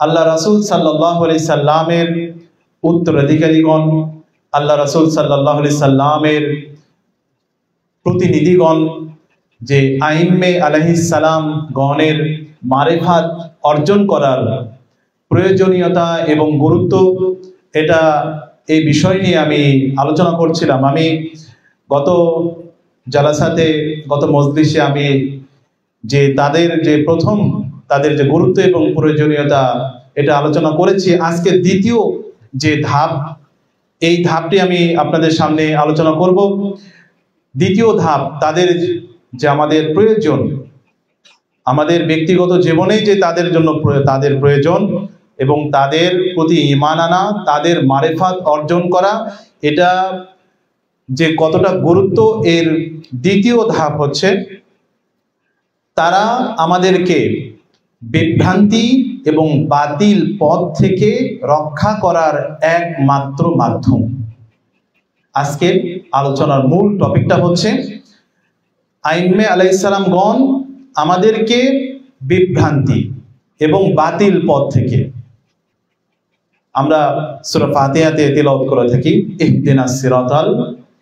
আল্লাহ রাসূল সাল্লাল্লাহু আলাইহি সাল্লামের উত্তরাধিকারীগণ, আল্লাহ রাসূল সাল্লাল্লাহু আলাইহি সাল্লামের প্রতিনিধিগণ যে আইম্মে আলাইহিস সালাম গণের মারিফাত অর্জন করার প্রয়োজনীয়তা এবং গুরুত্ব, এটা এই বিষয় নিয়ে আমি আলোচনা করছিলাম। আমি গত জালাসাতে, গত মজলিসে আমি যে তাদের যে প্রথম তাদের যে গুরুত্ব এবং প্রয়োজনীয়তা এটা আলোচনা করেছি। আজকে দ্বিতীয় যে ধাপ, এই ধাপটি আমি আপনাদের সামনে আলোচনা করব। দ্বিতীয় ধাপ, তাদের যে আমাদের প্রয়োজন, আমাদের ব্যক্তিগত জীবনে যে তাদের জন্য তাদের প্রয়োজন এবং তাদের প্রতি ঈমান আনা, তাদের মারিফাত অর্জন করা, এটা যে কতটা গুরুত্ব, এর দ্বিতীয় ধাপ হচ্ছে তারা আমাদেরকে বিভ্রান্তি এবং বাতিল পথ থেকে রক্ষা করার একমাত্র মাধ্যম। আজকের আলোচনার মূল টপিকটা হচ্ছে আইম্মে আলাইহিস সালাম গণ আমাদেরকে বিভ্রান্তি এবং বাতিল পথ থেকে, আমরা সূরা ফাতিহাতে তেলাওয়াত করে থাকি ইহদিনাস সিরাতাল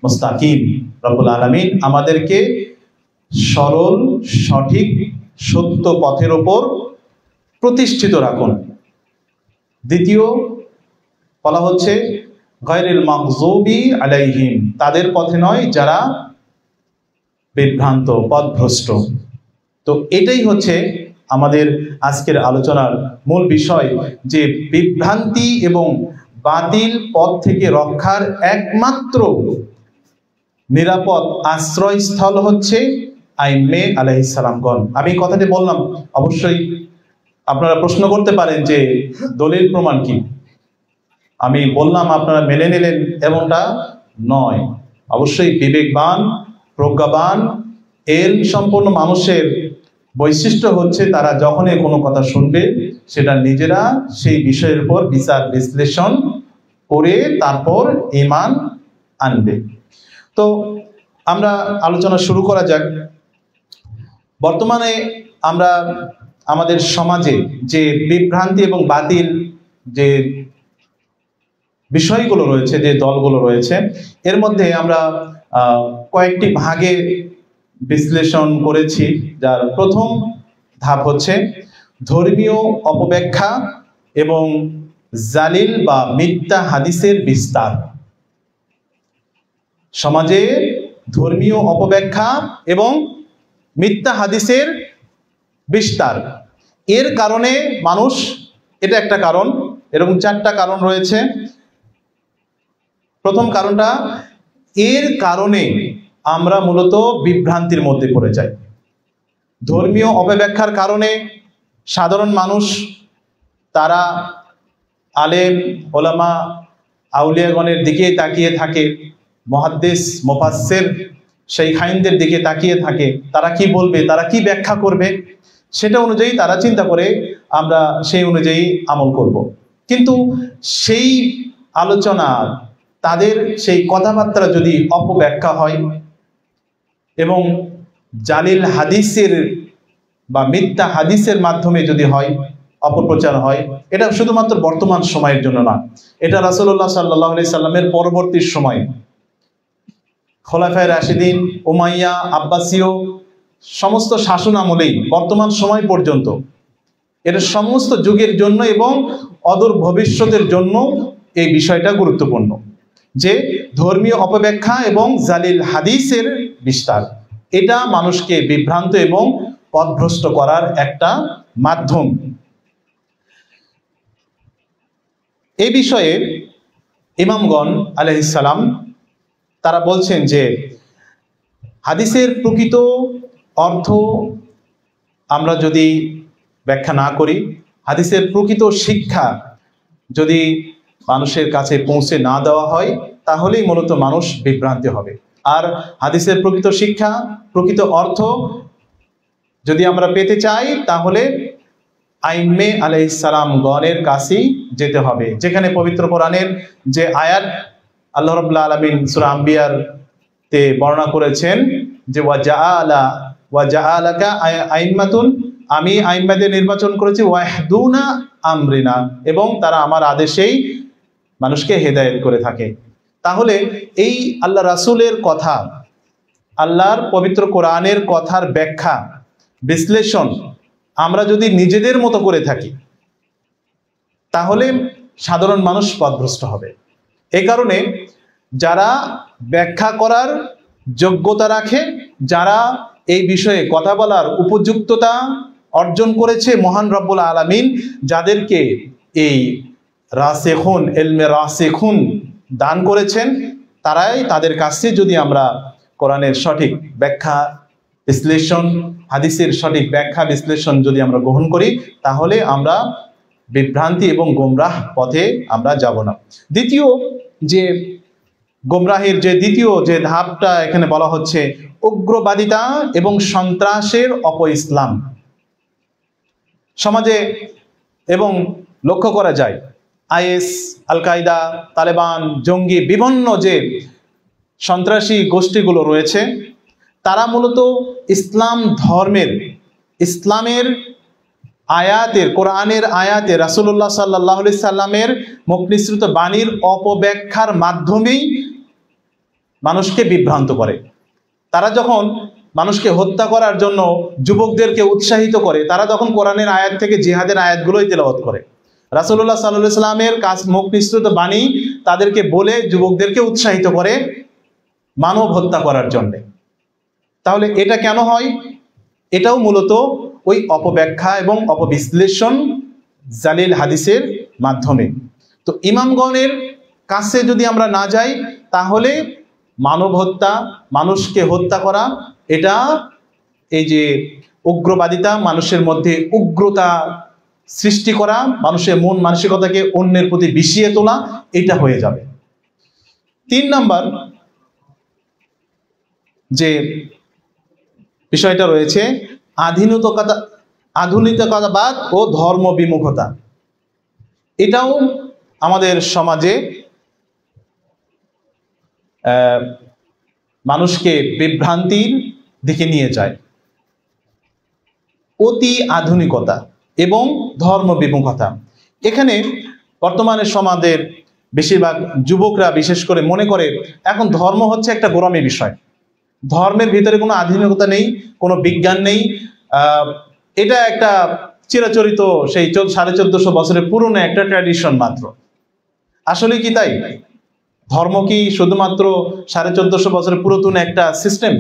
মুস্তাকিম, রব্বুল আলামিন আমাদেরকে সরল, সঠিক, সত্য পথের উপর প্রতিষ্ঠিত রাখুন। দ্বিতীয় বলা হচ্ছে গায়রিল মাগযুবি আলাইহিম, তাদের পথে নয় যারা বিভ্রান্ত, পথভ্রষ্ট। তো এটাই হচ্ছে আমাদের আজকের আলোচনার মূল বিষয়, যে বিভ্রান্তি এবং বাতিল পথ থেকে রক্ষার একমাত্র নিরাপদ আশ্রয়স্থল হচ্ছে আইম্মে আলাইহিস সালামগণ। আমি কথাটি বললাম, অবশ্যই আপনারা প্রশ্ন করতে পারেন যে দলিল প্রমাণ কি। আমি বললাম, আপনারা মেনে নিলেন, এমনটা নয়। অবশ্যই বিবেকবান, প্রজ্ঞাবান, এলম সম্পন্ন মানুষের বৈশিষ্ট্য হচ্ছে তারা যখনই কোনো কথা শুনবে সেটা নিজেরা সেই বিষয়ের উপর বিচার বিশ্লেষণ করে তারপর ঈমান আনবে। তো আমরা আলোচনা শুরু করা যাক। বর্তমানে আমরা আমাদের সমাজে যে বিভ্রান্তি এবং বাতিল যে বিষয়গুলো রয়েছে, যে দলগুলো রয়েছে, এর মধ্যে আমরা কয়েকটি ভাগে বিশ্লেষণ করেছি। যার প্রথম ধাপ হচ্ছে ধর্মীয় অপব্যাখ্যা এবং জালিল বা মিথ্যা হাদিসের বিস্তার। সমাজে ধর্মীয় অপব্যাখ্যা এবং মিথ্যা হাদিসের বিস্তার, এর কারণে মানুষ, এটা একটা কারণ, এরকম চারটা কারণ রয়েছে। প্রথম কারণটা, এর কারণে আমরা মূলত বিভ্রান্তির মধ্যে পড়ে যাই। ধর্মীয় অপব্যাখ্যার কারণে সাধারণ মানুষ তারা আলেম, ওলামা, আউলিয়াগণের দিকে তাকিয়ে থাকে, মুহাদ্দিস, মুফাসসির, শাইখাইনদের দিকে তাকিয়ে থাকে, তারা কি বলবে, তারা কি ব্যাখ্যা করবে, সেটা অনুযায়ী তারা চিন্তা করে আমরা সেই অনুযায়ী আমল করব। কিন্তু সেই আলোচনা, তাদের সেই কথাবার্তা যদি অপব্যাখ্যা হয় এবং জালিল হাদিসের বা মিথ্যা হাদিসের মাধ্যমে যদি হয়, অপপ্রচার হয়, এটা শুধুমাত্র বর্তমান সময়ের জন্য না, এটা রাসূলুল্লাহ সাল্লাল্লাহু আলাইহি সাল্লামের পরবর্তী সময়, খোলাফায়ে রাশিদিন, উমাইয়া, আব্বাসীয় সমস্ত শাসন আমলেই বর্তমান সময় পর্যন্ত, এটা সমস্ত যুগের জন্য এবং অদূর ভবিষ্যতের জন্য এই বিষয়টা গুরুত্বপূর্ণ, যে ধর্মীয় অপব্যাখ্যা এবং জালিল হাদিসের বিস্তার, এটা মানুষকে বিভ্রান্ত এবং পথভ্রষ্ট করার একটা মাধ্যম। এই বিষয়ে ইমামগণ আলাইহিস সালাম তারা বলছেন যে হাদিসের প্রকৃত অর্থ আমরা যদি ব্যাখ্যা না করি, হাদিসের প্রকৃত শিক্ষা যদি মানুষের কাছে পৌঁছে না দেওয়া হয়, তাহলেই মূলত মানুষ বিভ্রান্তি হবে। আর হাদিসের প্রকৃত শিক্ষা, প্রকৃত অর্থ যদি আমরা পেতে চাই, তাহলে আইম্মে আলাইহিস সালাম গণের কাছেই যেতে হবে, যেখানে পবিত্র কোরআনের যে আয়াত আল্লাহ রাব্বুল আলামিন সূরা আম্বিয়ার তে বর্ণনা করেছেন যে ওয়াজাআলা ওয়া জাআলাকা আইম্মাতুন, আমি আইম্মাদের নির্বাচন করেছি, ওয়াহদুনা আমরিনা, এবং তারা আমার আদেশেই মানুষকে হেদায়েত করে থাকে। তাহলে এই আল্লাহ রাসূলের কথা, আল্লাহর পবিত্র কোরআনের কথার ব্যাখ্যা বিশ্লেষণ আমরা যদি নিজেদের মতো করে থাকি তাহলে সাধারণ মানুষ পথভ্রষ্ট হবে। এই কারণে যারা ব্যাখ্যা করার যোগ্যতা রাখে, যারা এই বিষয়ে কথা বলার উপযুক্ততা অর্জন করেছে মহান রব্বুল আলামিন যাদেরকে এই রাসিখুন, ইলমে রাসিখুন দান করেছেন, তারাই, তাদের কাছে যদি আমরা কোরআনের সঠিক ব্যাখ্যা বিশ্লেষণ, হাদিসের সঠিক ব্যাখ্যা বিশ্লেষণ যদি আমরা গ্রহণ করি তাহলে আমরা বিভ্রান্তি এবং গোমরাহ পথে আমরা যাব না। দ্বিতীয় যে গোমরাহের যে দ্বিতীয় যে ধাপটা এখানে বলা হচ্ছে, উগ্রবাদিতা এবং সন্ত্রাসের অপ-ইসলাম। সমাজে এবং লক্ষ্য করা যায় আইএস, আল কায়দা, তালেবান, জঙ্গি, বিভিন্ন যে সন্ত্রাসী গোষ্ঠীগুলো রয়েছে তারা মূলত ইসলাম ধর্মের, ইসলামের আয়াতের, কোরআনের আয়াতে রাসূলুল্লাহ সাল্লাল্লাহু আলাইহি সাল্লামের মুখ নিঃসৃত বাণীর অপব্যাখ্যার মাধ্যমেই মানুষকে বিভ্রান্ত করে। তারা যখন মানুষকে হত্যা করার জন্য যুবকদেরকে উৎসাহিত করে, তারা তখন কোরআনের আয়াত থেকে জিহাদের আয়াতগুলোই তেলাওয়াত করে। রাসূলুল্লাহ সাল্লাল্লাহু আলাইহি সাল্লামের কাছ মুখ নিঃসৃত বাণী তাদেরকে বলে যুবকদেরকে উৎসাহিত করে মানব হত্যা করার জন্য। তাহলে এটা কেন হয়? এটাও মূলত ওই অপব্যাখ্যা এবং অপবিশ্লেষণ জালিল হাদিসের মাধ্যমে। তো ইমামগণের কাছে যদি আমরা না যাই তাহলে মানব হত্যা, মানুষকে হত্যা করা, এটা এই যে উগ্রবাদিতা, মানুষের মধ্যে উগ্রতা সৃষ্টি করা, মানুষের মন মানসিকতাকে অন্যের প্রতি বিষিয়ে তোলা, এটা হয়ে যাবে। 3 নাম্বার যে বিষয়টা রয়েছে আধুনিকতাবাদ ও ধর্ম বিমুখতা। এটাও আমাদের সমাজে মানুষকে বিভ্রান্তির দিকে নিয়ে যায়। অতি আধুনিকতা এবং ধর্ম বিমুখতা, এখানে বর্তমানে সমাজের বেশিরভাগ যুবকরা বিশেষ করে মনে করে এখন ধর্ম হচ্ছে একটা গোঁড়ামি বিষয়, ধর্মের ভিতরে কোনো আধুনিকতা নেই, কোনো বিজ্ঞান নেই, এটা একটা চিরাচরিত সেই 1450 বছরের পুরনো একটা ট্র্যাডিশন মাত্র। আসলে কি তাই? ধর্ম কি শুধুমাত্র 1450 বছরের পুরাতন একটা সিস্টেম?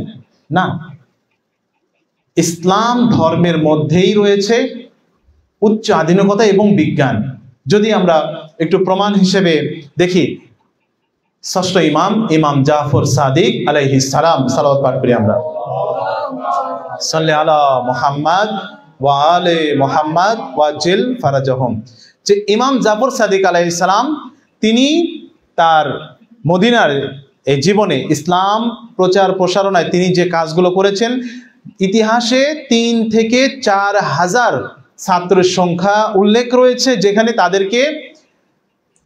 না, ইসলাম ধর্মের মধ্যেই রয়েছে উচ্চ আধুনিকতা এবং বিজ্ঞান। যদি আমরা একটু প্রমাণ হিসেবে দেখি, ষষ্ঠ ইমাম, ইমাম জাফর সাদিক আলাইহিস সালাম, সালাওয়াত পাঠ করি আমরা, সাল্লি আলা মুহাম্মদ ওয়া আলি মুহাম্মদ ওয়াজিল ফারাজাহুম। যে ইমাম জাফর সাদিক আলাইহিস সালাম, তিনি তার মদিনার এই জীবনে ইসলাম প্রচার প্রসারণায় তিনি যে কাজগুলো করেছেন, ইতিহাসে 3 থেকে 4 হাজার ছাত্রের সংখ্যা উল্লেখ রয়েছে যেখানে তাদেরকে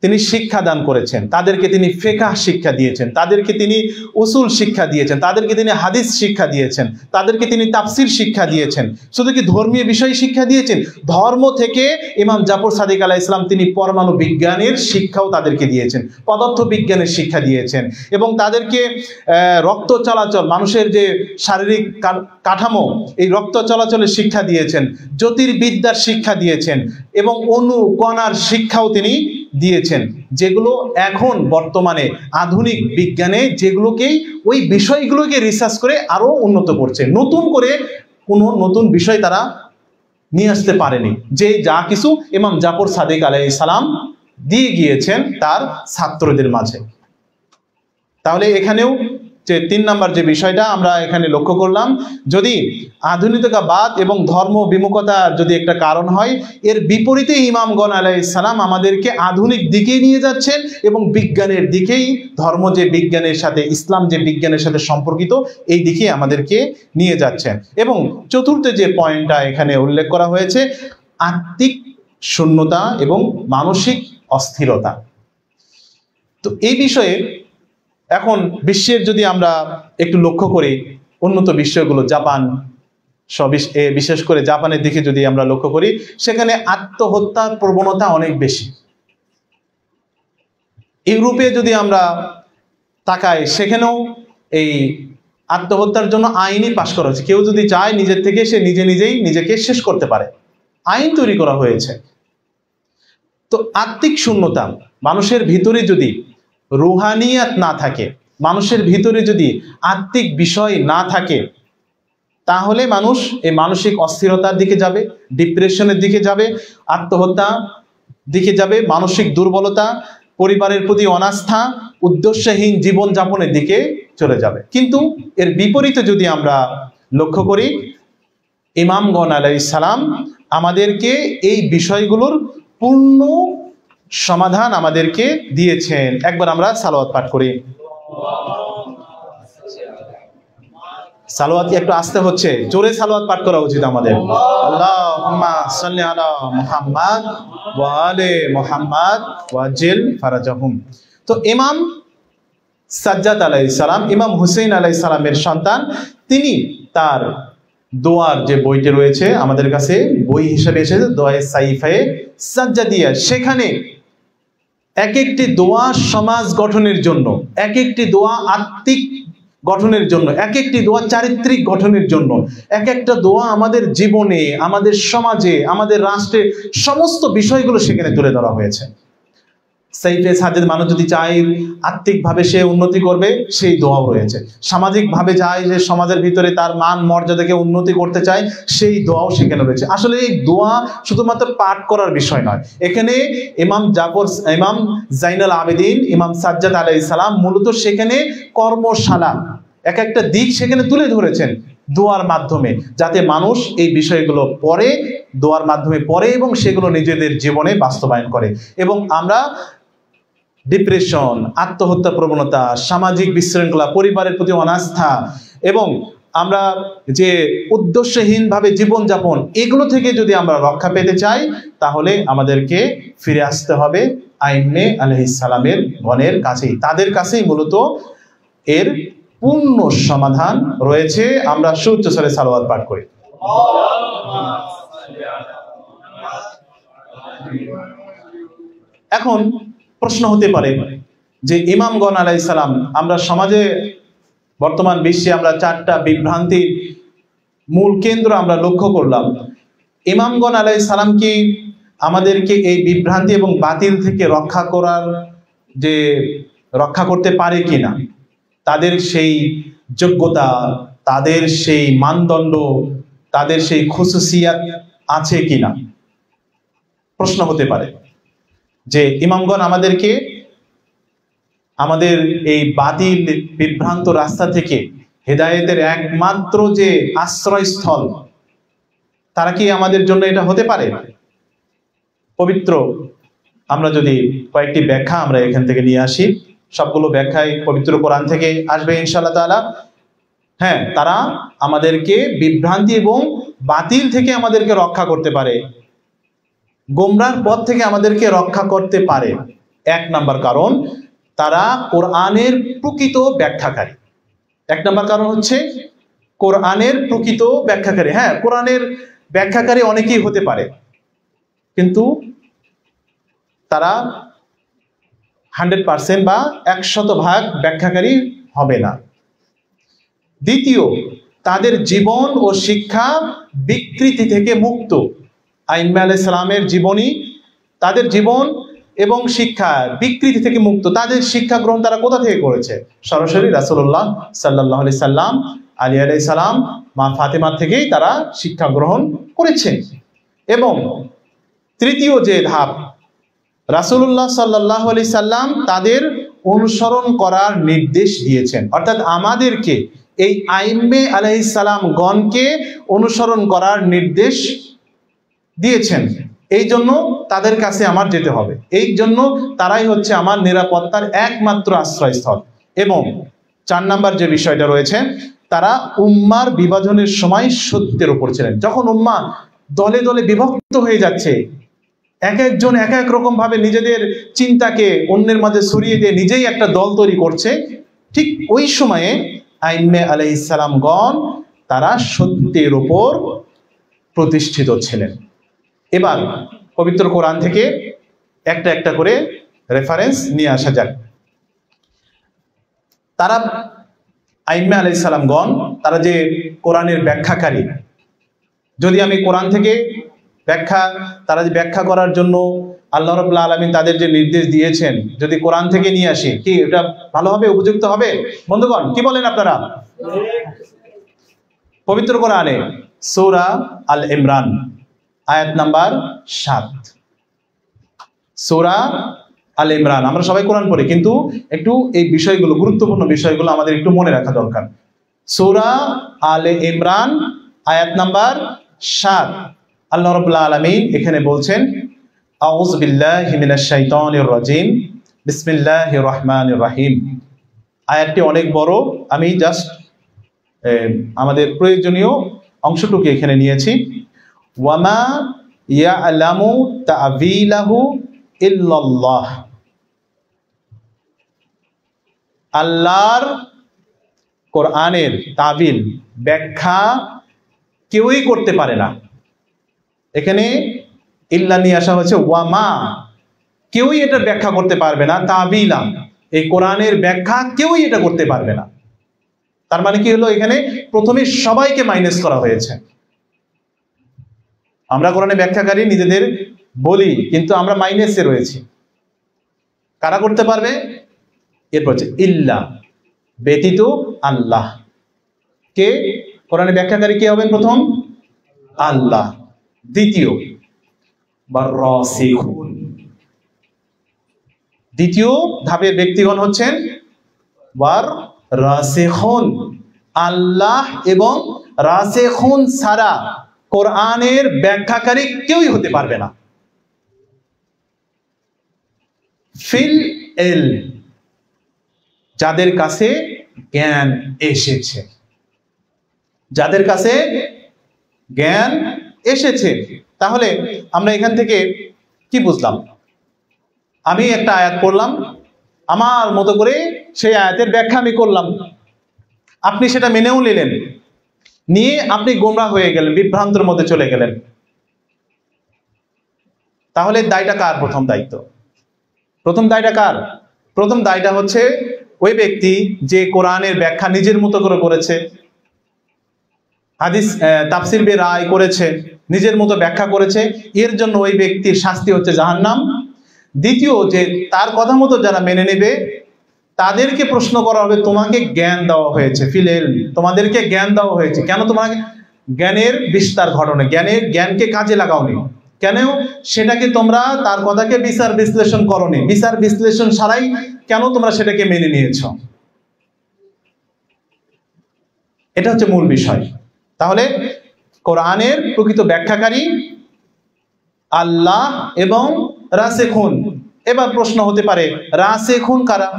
তিনি শিক্ষা দান করেছেন, তাদেরকে তিনি ফিকহ শিক্ষা দিয়েছেন, তাদেরকে তিনি উসুল শিক্ষা দিয়েছেন, তাদেরকে তিনি হাদিস শিক্ষা দিয়েছেন, তাদেরকে তিনি তাফসির শিক্ষা দিয়েছেন। শুধু কি ধর্মীয় বিষয় শিক্ষা দিয়েছেন? ধর্ম থেকে ইমাম জাফর সাদিক আলাইহিস সালাম তিনি পরমাণু বিজ্ঞানের শিক্ষাও তাদেরকে দিয়েছেন, পদার্থ বিজ্ঞানের শিক্ষা দিয়েছেন, এবং তাদেরকে রক্ত চলাচল, মানুষের যে শারীরিক কাঠামো, এই রক্ত চলাচলের শিক্ষা দিয়েছেন, জ্যোতির্বিদ্যার শিক্ষা দিয়েছেন, এবং অণু কণার শিক্ষাও তিনি দিয়েছেন, যেগুলো এখন বর্তমানে আধুনিক বিজ্ঞানে যেগুলোকেই ওই বিষয়গুলোকে রিসার্চ করে আরো উন্নত করছে, নতুন করে কোনো নতুন বিষয় তারা নিয়ে আসতে পারেনি, যে যা কিছু ইমাম জাফর সাদিক আলাইহিস সালাম দিয়ে গিয়েছেন তার ছাত্রদের মাঝে। তাহলে এখানেও যে 3 নাম্বার যে বিষয়টা আমরা এখানে লক্ষ্য করলাম, যদি আধুনিকতাবাদ এবং ধর্ম বিমুখতার যদি একটা কারণ হয়, এর বিপরীতে ইমামগণ আলাইহিস সালাম আমাদেরকে আধুনিক দিকে নিয়ে যাচ্ছেন এবং বিজ্ঞানের দিকেই, ধর্ম যে বিজ্ঞানের সাথে, ইসলাম যে বিজ্ঞানের সাথে সম্পর্কিত, এই দিকে আমাদেরকে নিয়ে যাচ্ছেন। এবং চতুর্থ যে পয়েন্টটা এখানে উল্লেখ করা হয়েছে, আত্মিক শূন্যতা এবং মানসিক অস্থিরতা। তো এই বিষয়ে এখন বিশ্বের যদি আমরা একটু লক্ষ্য করি, উন্নত বিশ্বগুলো, জাপান, বিশেষ করে জাপানের দিকে যদি আমরা লক্ষ্য করি, সেখানে আত্মহত্যার প্রবণতা অনেক বেশি। ইউরোপে যদি আমরা তাকাই, সেখানেও এই আত্মহত্যার জন্য আইনই পাশ করা হয়েছে। কেউ যদি চায় নিজের থেকে, সে নিজেই নিজেকে শেষ করতে পারে, আইন তৈরি করা হয়েছে। তো আত্মিক শূন্যতা, মানুষের ভিতরে যদি রুহানিয়াত না থাকে, মানুষের ভিতরে যদি আত্মিক বিষয় না থাকে, তাহলে মানুষ এই মানসিক অস্থিরতার দিকে যাবে, ডিপ্রেশনের দিকে যাবে, আত্মহত্যা দিকে যাবে, মানসিক দুর্বলতা, পরিবারের প্রতি অনাস্থা, উদ্দেশ্যহীন জীবনযাপনের দিকে চলে যাবে। কিন্তু এর বিপরীতে যদি আমরা লক্ষ্য করি, ইমামগণ আলাইহিস সালাম আমাদেরকে এই বিষয়গুলোর পূর্ণ সমাধান আমাদেরকে দিয়েছেন। একবার আমরা সালাওয়াত পাঠ করি। সালাওয়াত একটু আস্তে হচ্ছে, জোরে সালাওয়াত পাঠ করা উচিত আমাদের। আল্লাহুম্মা সাল্লি আলা মুহাম্মাদ ওয়া আলি মুহাম্মাদ ওয়াজিল ফারাজাহুম। তো ইমাম সাজ্জাদ আলাইহিস সালাম, ইমাম হুসাইন আলাইহিস সালামের সন্তান, তিনি তার দোয়ার যে বইটি রয়েছে আমাদের কাছে বই হিসেবে এসেছে, দোয়ায়ে সাইফায়ে সাজ্জাদিয়া, সেখানে এক একটি দোয়া সমাজ গঠনের জন্য, এক একটি দোয়া আত্মিক গঠনের জন্য, এক একটি দোয়া চারিত্রিক গঠনের জন্য, এক একটা দোয়া আমাদের জীবনে, আমাদের সমাজে, আমাদের রাষ্ট্রে সমস্ত বিষয়গুলো সেখানে তুলে ধরা হয়েছে। সাইফে সাজ্জাদ, মানুষ যদি চায় আত্মিকভাবে সে উন্নতি করবে, সেই দোয়াও রয়েছে। সামাজিকভাবে চায় যে সমাজের ভিতরে তার মান মর্যাদাকে উন্নতি করতে চায়, সেই দোয়াও সেখানে রয়েছে। আসলে এই দোয়া শুধুমাত্র পাঠ করার বিষয় নয়। এখানে ইমাম জাইনুল আবেদিন, ইমাম সাজ্জাদ আলাইহিস সালাম মূলত সেখানে কর্মশালা, এক একটা দিক সেখানে তুলে ধরেছেন দোয়ার মাধ্যমে, যাতে মানুষ এই বিষয়গুলো পড়ে, দোয়ার মাধ্যমে পড়ে এবং সেগুলো নিজেদের জীবনে বাস্তবায়ন করে। এবং আমরা ডিপ্রেশন, আত্মহত্যা প্রবণতা, সামাজিক বিশৃঙ্খলা, পরিবারের প্রতি অনাস্থা এবং আমরা যে উদ্দেশ্যহীনভাবে জীবনযাপন, এগুলো থেকে যদি আমরা রক্ষা পেতে চাই, তাহলে আমাদেরকে ফিরে আসতে হবে আইম্মে আলাইহিস সালামের গণের কাছেই। তাদের কাছেই মূলত এর পূর্ণ সমাধান রয়েছে। আমরা সুউচ্চ স্বরে সালাওয়াত পাঠ করি। এখন প্রশ্ন হতে পারে যে ইমামগণ আলাইহিস সালাম, আমরা সমাজে বর্তমান বিশ্বে আমরা চারটা বিভ্রান্তির মূল কেন্দ্র আমরা লক্ষ্য করলাম। ইমামগণ আলাইহিস সালাম কি আমাদেরকে এই বিভ্রান্তি এবং বাতিল থেকে রক্ষা করতে পারে কিনা? তাদের সেই যোগ্যতা, তাদের সেই মানদণ্ড, তাদের সেই খুসুসিয়াত আছে কিনা প্রশ্ন হতে পারে যে ইমামগণ আমাদেরকে আমাদের এই বাতিল বিভ্রান্ত রাস্তা থেকে হেদায়েতের একমাত্র যে আশ্রয়স্থল, তারা কি আমাদের জন্য এটা হতে পারে? পবিত্র আমরা যদি কয়েকটি ব্যাখ্যা আমরা এখান থেকে নিয়ে আসি, সবগুলো ব্যাখ্যাই পবিত্র কোরআন থেকে আসবে ইনশাআল্লাহ তাআলা। হ্যাঁ, তারা আমাদেরকে বিভ্রান্তি এবং বাতিল থেকে আমাদেরকে রক্ষা করতে পারে, গোমরাহর পথ থেকে আমাদেরকে রক্ষা করতে পারে। এক নাম্বার কারণ, তারা কোরআনের প্রকৃত ব্যাখ্যাকারী। এক নাম্বার কারণ হচ্ছে কোরআনের প্রকৃত ব্যাখ্যাকারী। হ্যাঁ, কোরআনের ব্যাখ্যাকারী অনেকেই হতে পারে, কিন্তু তারা 100% বা 100% ব্যাখ্যাকারী হবে না। দ্বিতীয়, তাদের জীবন ও শিক্ষা বিকৃতি থেকে মুক্ত। আইম্মে আলাইহিস সালামের জীবনী, তাদের জীবন এবং শিক্ষা বিকৃতি থেকে মুক্ত। তাদের শিক্ষা গ্রহণ তারা কোথা থেকে করেছে? সরাসরি রাসূলুল্লাহ সাল্লাল্লাহু আলাইহি সাল্লাম, আলী আলাইহিস সালাম, মা ফাতেমা থেকেই তারা শিক্ষা গ্রহণ করেছে। এবং তৃতীয় যে ধাপ, রাসূলুল্লাহ সাল্লাল্লাহু আলাইহি সাল্লাম তাদের অনুসরণ করার নির্দেশ দিয়েছেন, অর্থাৎ আমাদেরকে এই আইম্মে আলাইহিস সালাম গণকে অনুসরণ করার নির্দেশ দিয়েছেন। এই জন্য তাদের কাছে আমার যেতে হবে, এই জন্য তারাই হচ্ছে আমার নিরাপত্তার একমাত্র আশ্রয়স্থল। এবং 4 নাম্বার যে বিষয়টা রয়েছে, তারা উম্মার বিভাজনের সময় সত্যের উপর ছিলেন। যখন উম্মা দলে দলে বিভক্ত হয়ে যাচ্ছে, এক একজন এক এক রকম ভাবে নিজেদের চিন্তাকে অন্যের মাঝে ছড়িয়ে দিয়ে নিজেই একটা দল তৈরি করছে, ঠিক ওই সময়ে আইম্মে আলাইহিস সালাম গণ তারা সত্যের উপর প্রতিষ্ঠিত ছিলেন। এবার পবিত্র কোরআন থেকে একটা একটা করে রেফারেন্স নিয়ে আসা যাক। তারা আইম্মা আলাইহিস সালামগণ, তারা যে কোরআনের ব্যাখ্যাকারী, যদি আমি কোরআন থেকে তারা যে ব্যাখ্যা করার জন্য আল্লাহ রাব্বুল আলামিন তাদের যে নির্দেশ দিয়েছেন, যদি কোরআন থেকে নিয়ে আসি, কি এটা ভালো হবে, উপযুক্ত হবে? বন্ধুগণ, কি বলেন আপনারা? পবিত্র কোরআনে সূরা আল ইমরান আয়াত নাম্বার 7, সূরা আল ইমরান। আমরা সবাই কোরআন পড়ি, কিন্তু একটু এই বিষয়গুলো, গুরুত্বপূর্ণ বিষয়গুলো আমাদের একটু মনে রাখা দরকার। সূরা আল ইমরান আয়াত নাম্বার 7, আল্লাহ রাব্বুল আলামিন এখানে বলছেন, আউযু বিল্লাহি মিনাশ শাইতানির রাজিম, বিসমিল্লাহির রহমানির রহিম। আয়াতটি অনেক বড়, আমি জাস্ট আমাদের প্রয়োজনীয় অংশটুকু এখানে নিয়েছি। ওয়ামা ইয়ালামু তা'বিলাহু ইল্লাল্লাহ, আল্লাহর কোরআনের তাবিল, ব্যাখ্যা কেউই করতে পারে না। এখানে ইল্লা নিয়ে আসা হচ্ছে, ওয়ামা, কেউই এটা ব্যাখ্যা করতে পারবে না, তাবিলা, এই কোরআনের ব্যাখ্যা কেউই এটা করতে পারবে না। তার মানে কি হলো, এখানে প্রথমে সবাইকে মাইনাস করা হয়েছে। আমরা কোরআনের ব্যাখ্যাকারী নিজেদের বলি, কিন্তু আমরা মাইনাসে রয়েছি। কারা করতে পারবে? এরপর হচ্ছে ইল্লা, ব্যতীত আল্লাহ। কে কোরআনের ব্যাখ্যাকারী কে হবেন? প্রথম আল্লাহ। দ্বিতীয় রাসিখুন, দ্বিতীয় ধাপের ব্যক্তিগণ হচ্ছেন ওয়ার রাসিখুন, আল্লাহ এবং রাসিখুন ছাড়া কোরআনের ব্যাখ্যাকারী কেউই হতে পারবে না। ফিল এল, যাদের কাছে জ্ঞান এসেছে, যাদের কাছে জ্ঞান এসেছে। তাহলে আমরা এখান থেকে কি বুঝলাম? আমি একটা আয়াত পড়লাম, আমার মতো করে সেই আয়াতের ব্যাখ্যা আমি করলাম, আপনি সেটা মেনেও নিলেন, নিয়ে আপনি গোমরাহ হয়ে গেলেন, বিভ্রান্তের মধ্যে চলে গেলেন। তাহলে দায়টা কার? প্রথম দায়িত্ব, প্রথম দায়টা কার? প্রথম দায়টা হচ্ছে ওই ব্যক্তি যে কোরআনের ব্যাখ্যা নিজের মতো করে করেছে, হাদিস তাফসির বে রায় করেছে, নিজের মতো ব্যাখ্যা করেছে, এর জন্য ওই ব্যক্তির শাস্তি হচ্ছে জাহান্নাম। দ্বিতীয়, যে তার কথা মতো যারা মেনে নেবে তাদেরকে প্রশ্ন করা হবে, তোমাকে জ্ঞান দেওয়া হয়েছে, ফিলেল, তোমাদেরকে জ্ঞান দেওয়া হয়েছে, কেন তোমাকে জ্ঞানের বিস্তার ঘটনা, জ্ঞানকে কাজে লাগাওনি কেন? সেটাকে তোমরা, তার কথাকে বিচার বিশ্লেষণ করোনি, বিচার বিশ্লেষণ ছাড়াই কেন তোমরা সেটাকে মেনে নিয়েছ? এটা হচ্ছে মূল বিষয়। তাহলে কোরআনের প্রকৃত ব্যাখ্যাকারী আল্লাহ এবং রাসিখুন। এবার প্রশ্ন হতে পারে, রাসিখুন কারা?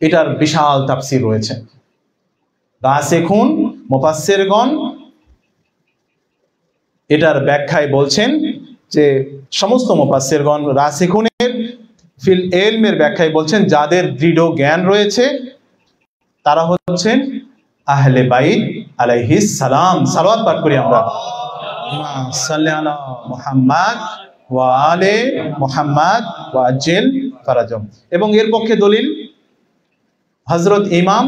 এটার বিশাল তাফসীর রয়েছে। রাসিখুন মুফাসসিরগণ এটার ব্যাখ্যায় বলছেন যে, সমস্ত মুফাসসিরগণ রাসিখুনের ফিল ইলমের ব্যাখ্যায় বলছেন, যাদের দৃঢ় জ্ঞান রয়েছে তারা হচ্ছেন আহলে বাইত আলাইহিস সালাম। সালাওয়াত পাঠ করি আমরা, সাল্লি আলা মুহাম্মাদ ওয়া আলে মুহাম্মাদ ওয়া আজ্জিল ফারাজাম। এবং এর পক্ষে দলিল হযরত ইমাম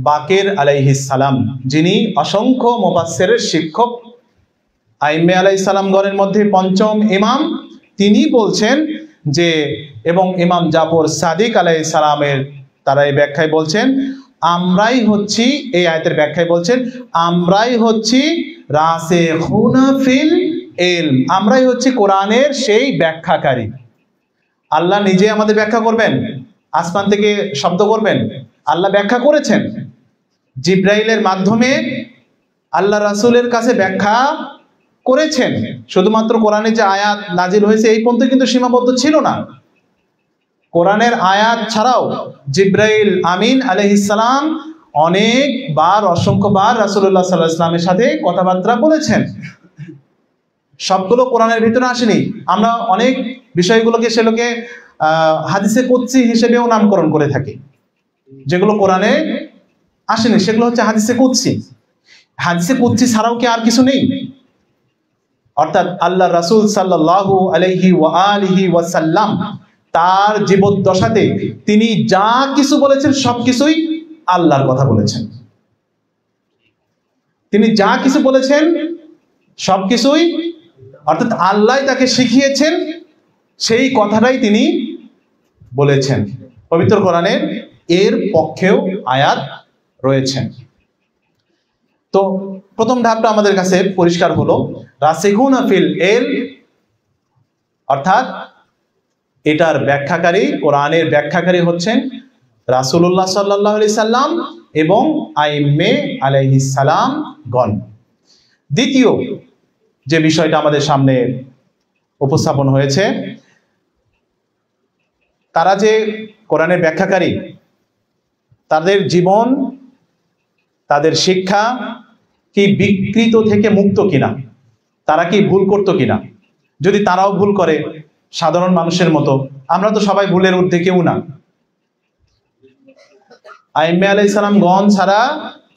বাকের আলাইহিস সালাম, যিনি অসংখ্য মুফাসসিরের শিক্ষক, আইম্মে আলাইহিস সালামগণের মধ্যে পঞ্চম ইমাম। তিনি বলছেন যে, এবং ইমাম জাফর সাদিক আলাইহিস সালামের তারা এই ব্যাখ্যায় বলছেন, আমরাই হচ্ছি, এই আয়াতের ব্যাখ্যায় বলছেন, আমরাই হচ্ছি রাসিখুনা ফিল ইলম, আমরাই হচ্ছি কোরআনের সেই ব্যাখ্যাকারী। আল্লাহ নিজে আমাদের ব্যাখ্যা করবেন, আসমান থেকে শব্দ করবেন? আল্লাহ ব্যাখ্যা করেছেন, জিব্রাইলের মাধ্যমে আল্লাহ রাসূলের কাছে ব্যাখ্যা করেছেন। শুধুমাত্র কোরআনে যে আয়াত নাজিল হয়েছে এই পর্যন্ত কিন্তু সীমাবদ্ধ ছিল না। কোরআনের আয়াত ছাড়াও জিব্রাইল আমিন আলাইহিস সালাম অনেকবার, অসংখ্যবার রাসূলুল্লাহ সাল্লাল্লাহু আলাইহি ওয়াসাল্লামের সাথে কথাবার্তা বলেছেন। সবগুলো কোরআনের ভিতরে আসেনি। আমরা অনেক বিষয়গুলোকে সেগুলোকে হাদিসে কুদসি হিসেবেও নামকরণ করে থাকি, যেগুলো কোরআনে আসেনি সেগুলো হচ্ছে হাদিসে কুদসি। হাদিসে কুদসি ছাড়াও কি আর কিছু নেই? অর্থাৎ আল্লাহ রাসূল সাল্লাল্লাহু আলাইহি ওয়া আলিহি ওয়াসাল্লাম তার জীবদ্দশাতে তিনি যা কিছু বলেছেন সবকিছুই আল্লাহর কথা বলেছেন। তিনি যা কিছু বলেছেন সবকিছুই অর্থাৎ আল্লাহ তাকে শিখিয়েছেন, সেই কথাটাই তিনি বলেছেন। পবিত্র কোরআনের এর পক্ষেও আয়াত রয়েছে। তো প্রথম ধাপটা আমাদের কাছে পরিষ্কার হলো, রাসিখুনা ফিল ইলম, অর্থাৎ এটার ব্যাখ্যাকারী, কোরআনের ব্যাখ্যাকারী হচ্ছেন রাসূলুল্লাহ সাল্লাল্লাহু আলাইহি সাল্লাম এবং আইম্মে আলাইহিস সালাম গণ। দ্বিতীয় যে বিষয়টা আমাদের সামনে উপস্থাপন হয়েছে, তারা যে কোরআনের ব্যাখ্যাকারী, তাদের জীবন, তাদের শিক্ষা কি বিকৃত থেকে মুক্ত কিনা, তারা কি ভুল করতো কিনা। যদি তারাও ভুল করে সাধারণ মানুষের মতো, আমরা তো সবাই ভুলের ঊর্ধ্বে কেউ না, আইম্মে আলাইহিস সালাম গণ ছাড়া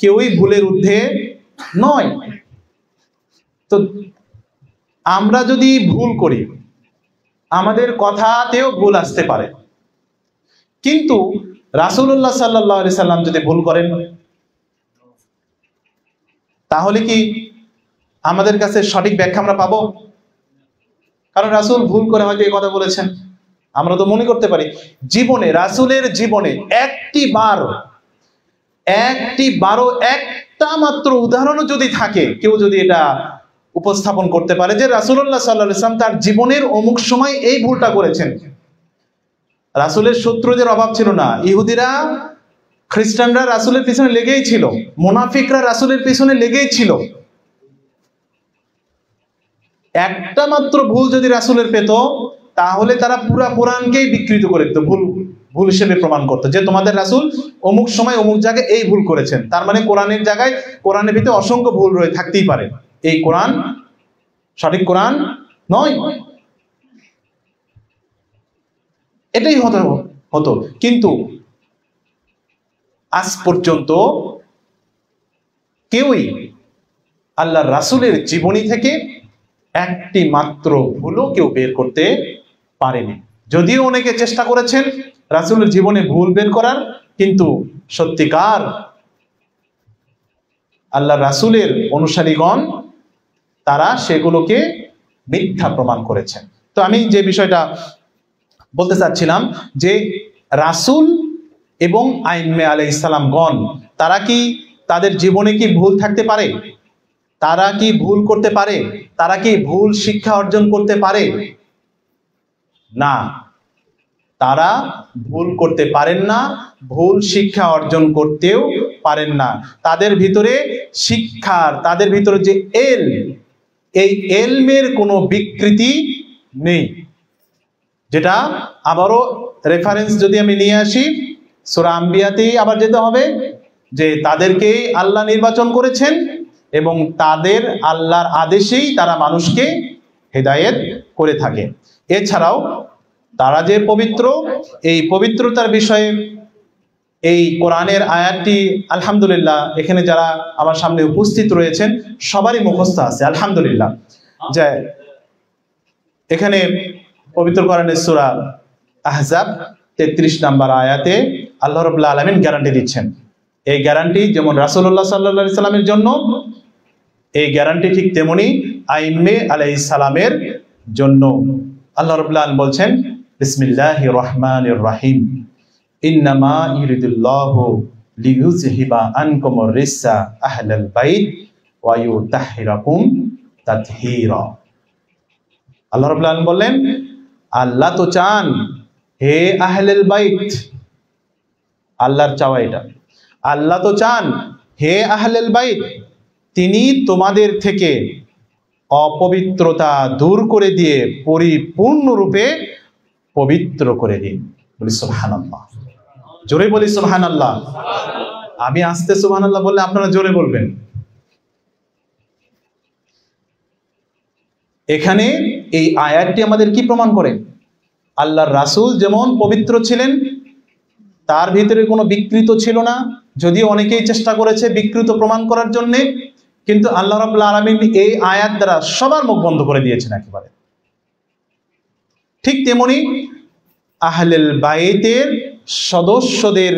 কেউই ভুলের ঊর্ধ্বে নয়। তো আমরা যদি ভুল করি, আমাদের কথাতেও ভুল আসতে পারে, কিন্তু রাসূলুল্লাহ সাল্লাল্লাহু আলাইহি সাল্লাম যদি ভুল করেন, তাহলে কি আমাদের কাছে সঠিক ব্যাখ্যা আমরা পাবো? কারণ রাসূল ভুল করে হয়তো এই কথা বলেছেন, আমরা তো মনে করতে পারি। জীবনে, রাসূলের জীবনে একটি বারো একটা মাত্র উদাহরণও যদি থাকে, কেউ যদি এটা উপস্থাপন করতে পারে যে রাসূলুল্লাহ সাল্লাল্লাহু আলাইহি ওয়াসাল্লাম তার জীবনের অমুক সময় এই ভুলটা করেছেন। রাসূলের শত্রুদের অভাব ছিল না, ইহুদিরা, খ্রিস্টানরা রাসূলের পিছনে লেগেই ছিল, মুনাফিকরা রাসূলের পিছনে লেগেই ছিল। একটা মাত্র ভুল যদি রাসূলের পেত, তাহলে তারা পুরা কোরআনকেই বিকৃত করে দিত, ভুল হিসেবে প্রমাণ করতো যে তোমাদের রাসূল অমুক সময় অমুক জায়গায় এই ভুল করেছেন। তার মানে কোরআনের জায়গায়, কোরআনের ভিতরে অসংখ্য ভুল রয়ে থাকতেই পারে, এই কোরআন সঠিক কোরআন নয়। এটাই হতো। কিন্তু আজ পর্যন্ত কেউই আল্লাহর রাসূলের জীবনী থেকে একটি মাত্র ভুলও কেউ বের করতে পারেনি। যদিও অনেকে চেষ্টা করেছেন রাসূলের জীবনে ভুল বের করার, কিন্তু সত্যিকার আল্লাহর রাসূলের অনুসারীগণ তারা সেগুলোকে মিথ্যা প্রমাণ করেছেন। তো আমি যে বিষয়টা বলতে চাচ্ছিলাম যে রাসূল এবং আইম্মে আলাইহিস সালাম গণ, তারা কি তাদের জীবনে কি ভুল থাকতে পারে? তারা কি ভুল করতে পারে? তারা কি ভুল শিক্ষা অর্জন করতে পারে? না, তারা ভুল করতে পারেন না, ভুল শিক্ষা অর্জন করতেও পারেন না। তাদের ভিতরে শিক্ষার, তাদের ভিতরে যে এই এলমের কোনো বিকৃতি নেই। যেটা আবারও রেফারেন্স যদি আমি নিয়ে আসি, সূরা আম্বিয়াতেই আবার যেতে হবে যে তাদেরকেই আল্লাহ নির্বাচন করেছেন এবং তাদের আল্লাহর আদেশেই তারা মানুষকে হেদায়েত করে থাকে। এছাড়াও তারা যে পবিত্র, এই পবিত্রতার বিষয়ে এই কোরআনের আয়াতটি আলহামদুলিল্লাহ এখানে যারা আমার সামনে উপস্থিত রয়েছেন সবারই মুখস্থ আছে আলহামদুলিল্লাহ। যে এখানে পবিত্র কোরআনের সূরা আহজাব 33 নম্বর আয়াতে আল্লাহ রাব্বুল আলামিন গ্যারান্টি দিচ্ছেন। এই গ্যারান্টি যেমন রাসূলুল্লাহ সাল্লাল্লাহু আলাইহি সাল্লামের জন্য, এই গ্যারান্টি ঠিক তেমনি আইম্মে আলাইহিস সালামের জন্য। আল্লাহ রাব্বুল আলামিন বলছেন, বিসমিল্লাহির রহমানির রহিম, ইন্নামা ইউরিদুল্লাহু লিইউযহিবা আনকুমুর রিসা আহলাল বাইত ওয়া ইউতাহহিরাকুম তাতহীরা। আল্লাহ রাব্বুল আলামিন বললেন, আল্লাহ তো চান হে আহলাল বাইত, আল্লাহর চাওয়া এটা, আল্লাহ তো চান হে আহলাল বাইত, তিনি তোমাদের থেকে অপবিত্রতা দূর করে দিয়ে পরিপূর্ণরূপে পবিত্র করে দিন। বলি সুবহানাল্লাহ, জোরে বলি সুবহানাল্লাহ। আমি আস্তে সুবহানাল্লাহ বললে আপনারা জোরে বলবেন। এখানে এই আয়াতটি আমাদের কি প্রমাণ করে? আল্লাহর রাসূল যেমন পবিত্র ছিলেন, তার ভিতরে কোনো বিকৃত ছিল না, যদিও অনেকেই চেষ্টা করেছে বিকৃত প্রমাণ করার জন্যে, কিন্তু আল্লাহ রাব্বুল আলামিন এই আয়াত দ্বারা সবার মুখ বন্ধ করে দিয়েছেন একেবারে। ঠিক তেমনি আহলুল বাইতের সদস্যদের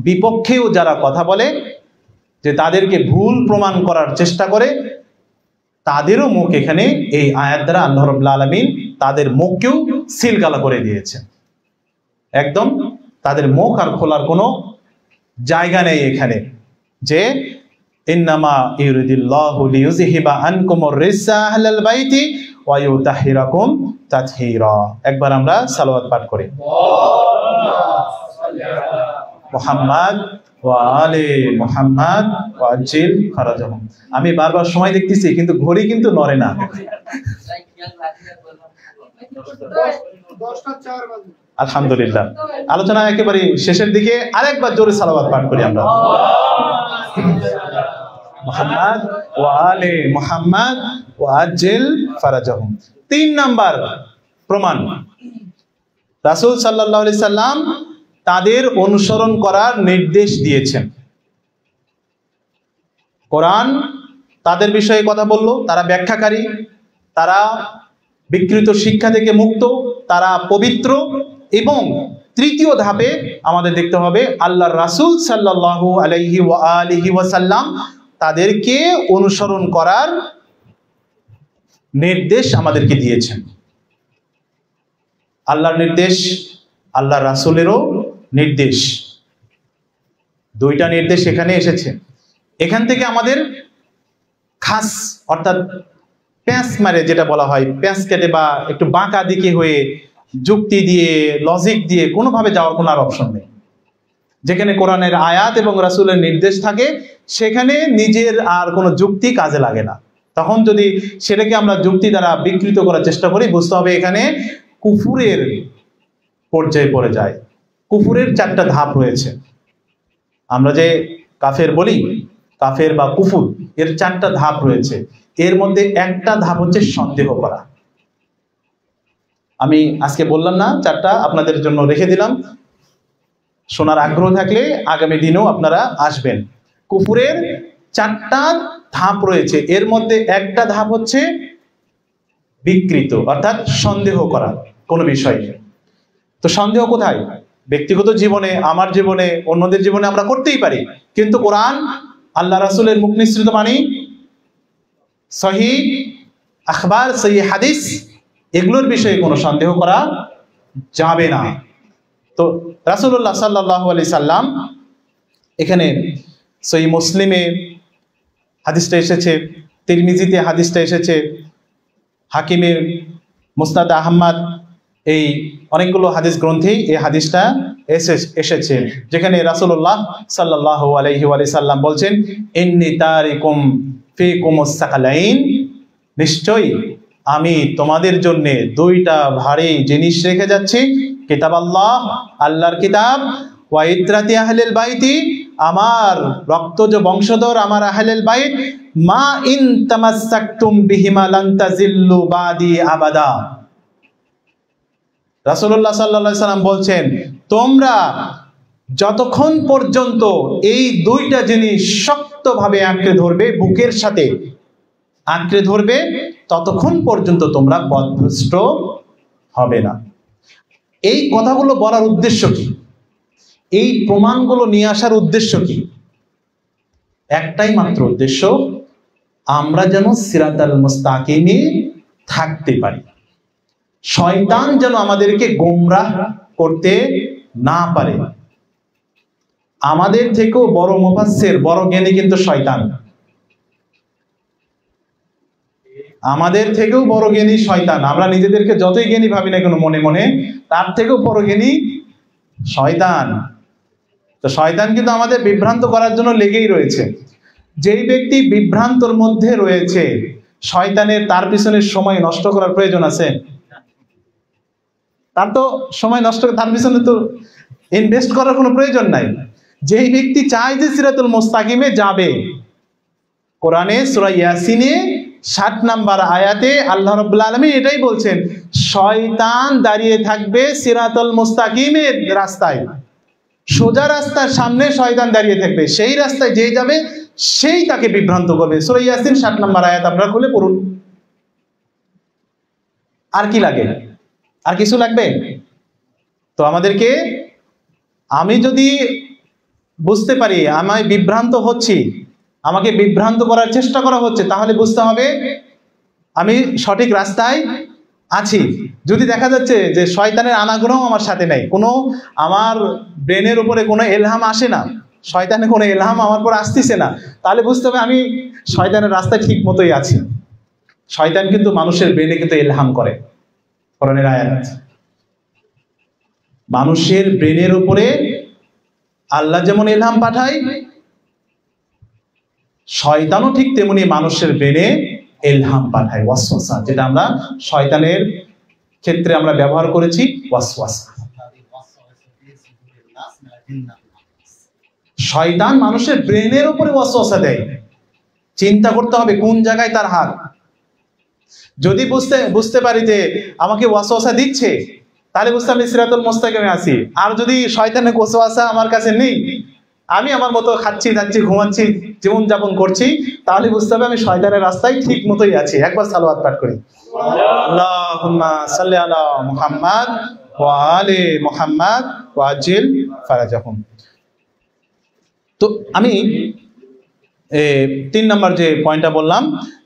বিপক্ষেও যারা কথা বলে, যে তাদেরকে ভুল প্রমাণ করার চেষ্টা করে, তাদেরও মুখ এখানে এই আয়াত দ্বারা আল্লাহ রাব্বুল আলামিন তাদের মুখকেও সিলগালা করে দিয়েছেন। একদম তাদের মুখ আর খোলার কোনো জায়গা নেই এখানে। যে ইন্নামা ইউরিদুল্লাহু লিইউযহিবা আনকুমুর রিজসা আহলাল বাইতি ওয়া ইউতাহহিরাকুম তাতহীরা। একবার আমরা সালাওয়াত পাঠ করি, মুহাম্মদ ওয়া আলে মুহাম্মদ ওয়া আজ্জিল ফারাজাহুম। আমি বারবার সময় দেখতেছি কিন্তু ঘড়ি কিন্তু নড়ে না। আলহামদুলিল্লাহ, আলোচনা একেবারে শেষের দিকে। আরেকবার জোরে সালাওয়াত পাঠ করি আমরা, মুহাম্মদ ওয়া আলে মুহাম্মদ ওয়া আজ্জিল ফারাজাহুম। 3 নাম্বার প্রমাণ, রাসূল সাল্লাল্লাহু আলাইহি সাল্লাম তাদের অনুসরণ করার নির্দেশ দিয়েছেন। কোরআন তাদের বিষয়ে কথা বলল, তারা ব্যাখ্যাকারী, তারা বিকৃত শিক্ষা থেকে মুক্ত, তারা পবিত্র। এবং তৃতীয় ধাপে আমাদের দেখতে হবে আল্লাহর রাসূল সাল্লাল্লাহু আলাইহি ওয়া আলিহি ওয়াসাল্লাম তাদেরকে অনুসরণ করার নির্দেশ আমাদেরকে দিয়েছেন। আল্লাহর নির্দেশ, আল্লাহর রাসূলেরও নির্দেশ, দুইটা নির্দেশ এখানে এসেছে। এখান থেকে আমাদের খাস অর্থাৎ প্যাঁচ মারে যেটা বলা হয়, প্যাঁচ কেটে বা একটু বাঁকা দিকে হয়ে যুক্তি দিয়ে লজিক দিয়ে কোনোভাবে যাওয়ার কোনো আর অপশন নেই। যেখানে কোরআনের আয়াত এবং রাসূলের নির্দেশ থাকে সেখানে নিজের আর কোনো যুক্তি কাজে লাগে না। তখন যদি সেটাকে আমরা যুক্তি দ্বারা বিকৃত করার চেষ্টা করি, বুঝতে হবে এখানে কুফুরের পর্যায়ে পড়ে যায়। কুফুরের 4টা ধাপ রয়েছে। আমরা যে কাফের বলি, কাফের বা কুফুর, এর 4টা ধাপ রয়েছে। এর মধ্যে একটা ধাপ হচ্ছে সন্দেহ করা। আমি আজকে বললাম না, 4টা আপনাদের জন্য রেখে দিলাম। শোনার আগ্রহ থাকলে আগামী দিনেও আপনারা আসবেন। কুফুরের 4টা ধাপ রয়েছে, এর মধ্যে একটা ধাপ হচ্ছে বিকৃত অর্থাৎ সন্দেহ করা কোনো বিষয়। তো সন্দেহ কোথায়? ব্যক্তিগত জীবনে, আমার জীবনে, অন্যদের জীবনে আমরা করতেই পারি, কিন্তু কোরআন, আল্লাহ রাসূলের মুখ নিঃসৃত বাণী, সহিহ আখবার, সহিহ হাদিস, এগুলোর বিষয়ে কোনো সন্দেহ করা যাবে না। তো রাসূলুল্লাহ সাল্লাল্লাহু আলাইহি সাল্লাম এখানে সহিহ মুসলিমে হাদিসটা এসেছে, তিরমিজিতে হাদিসটা এসেছে, হাকিমের মুসনাদ আহমদ, এই অনেকগুলো হাদিস গ্রন্থেই এই হাদিসটা এসেছে, যেখানে রাসূলুল্লাহ সাল্লাল্লাহু আলাইহি ওয়া সাল্লাম বলছেন, ইন্নী তারিকুম ফিকুমুস সাকালাইন, নিশ্চয়ই আমি তোমাদের জন্য 2টা ভারী জিনিস রেখে যাচ্ছি, কিতাব আল্লাহ, আল্লাহর কিতাব, ওয়া ইত্রাতি আহলিল বাইতি, আমার রক্তজ বংশধর, আমার আহলিল বাইত, মা ইন তামাসসাকতুম বিহিমা লান তাজিল্লু বাদি আবাদা। রাসূলুল্লাহ সাল্লাল্লাহু আলাইহি সাল্লাম বলছেন, তোমরা যতক্ষণ পর্যন্ত এই 2টা জিনিস শক্তভাবে আঁকড়ে ধরবে, বুকের সাথে আঁকড়ে ধরবে, ততক্ষণ পর্যন্ত তোমরা পথভ্রষ্ট হবে না। এই কথাগুলো বলার উদ্দেশ্য কি? এই প্রমাণগুলো নিয়ে আসার উদ্দেশ্য কি? একটাই মাত্র উদ্দেশ্য, আমরা যেন সিরাতাল মুস্তাকিমে থাকতে পারি, শয়তান যেন আমাদেরকে গোমরাহ করতে না পারে। আমাদের থেকেও বড় মুফাসসির, বড় জ্ঞানী কিন্তু শয়তান। আমাদের থেকেও বড় জ্ঞানী শয়তান। আমরা নিজেদেরকে যতই জ্ঞানী ভাবি না কেন মনে মনে, তার থেকেও বড় জ্ঞানী শয়তান। তো শয়তান কিন্তু আমাদের বিভ্রান্ত করার জন্য লেগেই রয়েছে। যেই ব্যক্তি বিভ্রান্তর মধ্যে রয়েছে, শয়তানের তার পিছনে সময় নষ্ট করার প্রয়োজন আছে? তার তো সময় নষ্ট, তার পিছনে তো ইনভেস্ট করার কোনো প্রয়োজন নাই। যেই ব্যক্তি চায় যে সিরাতুল মুস্তাকিমে যাবে, কোরআনে সূরা ইয়াসিনে 60 নম্বর আয়াতে আল্লাহ রাব্বুল আলামিন এটাই বলছেন, শয়তান দাঁড়িয়ে থাকবে সিরাতুল মুস্তাকিমের রাস্তায়, সোজা রাস্তার সামনে শয়তান দাঁড়িয়ে থাকবে। সেই রাস্তায় যে যাবে সেই তাকে বিভ্রান্ত করবে। সূরা ইয়াসিন 7 নম্বর আয়াত আপনারা খুলে পড়ুন। আর কি লাগে? আর কিছু লাগবে? তো আমাদেরকে, আমি যদি বুঝতে পারি আমি বিভ্রান্ত হচ্ছি, আমাকে বিভ্রান্ত করার চেষ্টা করা হচ্ছে, তাহলে বুঝতে হবে আমি সঠিক রাস্তায় আছি। যদি দেখা যাচ্ছে যে শয়তানের আনাগোনাও আমার সাথে নেই, কোনো আমার ব্রেনের উপরে কোনো এলহাম আসে না, শয়তানের কোনো এলহাম আমার উপর আসতেছে না, তাহলে বুঝতে হবে আমি শয়তানের রাস্তায় ঠিক মতোই আছি। শয়তান কিন্তু মানুষের ব্রেনে কিন্তু এলহাম করে, কোরআনের আয়াত আছে। মানুষের ব্রেনের উপরে আল্লাহ যেমন এলহাম পাঠায়, শয়তানও ঠিক তেমনি মানুষের ব্রেনে এলহাম পাঠায়, ওয়াসওয়াসা, যেটা আমরা শয়তানের ক্ষেত্রে আমরা ব্যবহার করেছি ওয়াসওয়াসা। শয়তান মানুষের ব্রেনের উপরে ওয়াসওয়াসা দেয়। চিন্তা করতে হবে কোন জায়গায় তার হাত। যদি বুঝতে পারি যে আমাকে ওয়াসওয়াসা দিচ্ছে, তাহলে বুঝতে আমি সিরাতুল মুস্তাকিমে আছি। আর যদি শয়তানের ওয়াসওয়াসা আমার কাছে নেই, আমি আমার মতো খাচ্ছি, যাচ্ছি, ঘুমাচ্ছি, জীবন যাপন করছি, তাহলে বুঝতে হবে আমি শয়তানের রাস্তায় ঠিক মতোই আছি। একবার সালাওয়াত পাঠ করি, আল্লাহুম্মা সাল্লি আলা মুহাম্মাদ ওয়া আলি মুহাম্মাদ ওয়া আজিল ফারাজাহুম। তো আমি 3 নম্বর যে পয়েন্টটা বললাম,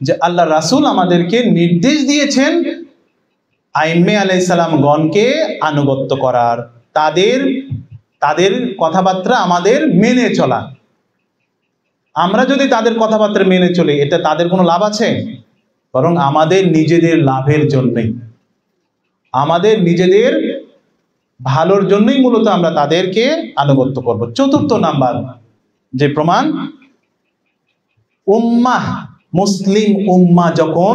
যে আল্লাহ রাসূল আমাদেরকে নির্দেশ দিয়েছেন আইম্মে আলাইহিস সালাম গণকে আনুগত্য করার, তাদের কথাবার্তা আমাদের মেনে চলা। আমরা যদি তাদের কথাবার্তা মেনে চলি, এটা তাদের কোনো লাভ আছে? বরং আমাদের নিজেদের লাভের জন্যই, আমাদের নিজেদের ভালোর জন্যই মূলত আমরা তাদেরকে আনুগত্য করব। 4 নাম্বার যে প্রমাণ, উম্মাহ, মুসলিম উম্মাহ যখন